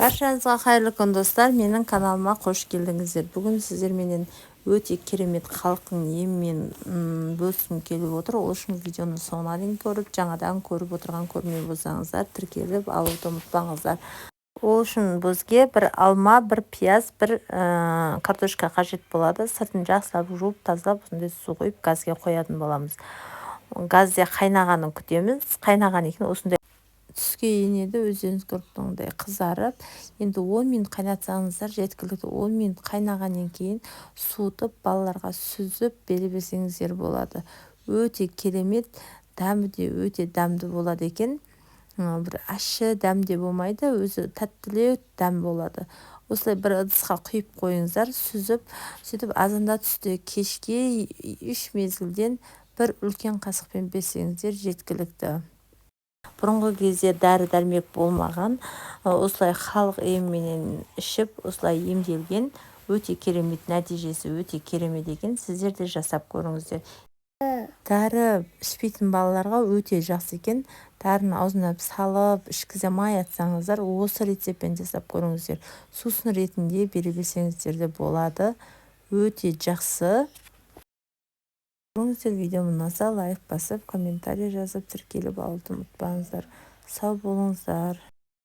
Баршаңызға қайырлы күн достар, менің каналыма қош келдіңіздер. Бүгін сіздерменен өте керемет халықтың емімен бөліскім келіп отыр. Ол үшін видеоны соңына дейін көріп, жаңадан көріп отырған көрмей болсаңыздар, тіркеліп алуды ұмытпаңыздар. Ол үшін бізге бір алма, бір пияз, бір картошка қажет болады. Сыртын жақсылап жуып, тазалап, осындай су қойып, газге қоятын боламыз. Газде қайнағанын күтеміз. Қайнаған екен осындай түске енеді, өздеріңіз көріп тұрғандай қызарып. Енді 10 минут қайнатсаңыздар жеткілікті. 10 минут қайнағаннан кейін суытып, балаларға сүзіп бере берсеңіздер болады. Өте керемет, дәмі де өте дәмді болады екен. Бір ащы дәмде болмайды, өзі тәттілеу дәм болады. Осылай бір ыдысқа құйып қойыңыздар, сүзіп, сөйтіп азанда түсте кешке 3 мезгілден бір үлкен қасықпен берсеңіздер жеткілікті. Бұрынғы кезде дәрі-дәрмек болмаған, осылай халық еміменен ішіп, осылай емделген, өте керемет, нәтижесі өте керемет екен. Сіздер де жасап көріңіздер. Дәрі ішпейтін балаларға өте жақсы екен. Дәріні аузына салып, ішкізе май атсаңыздар, осы рецептпен жасап көріңіздер. Сусын ретінде бере берсеңіздер де болады. Өте жақсы. Көріңіздер, видеоны ұнаса лайк басып, комментарий жазып, тіркеліп алуды ұмытпаңыздар. Сау болыңыздар.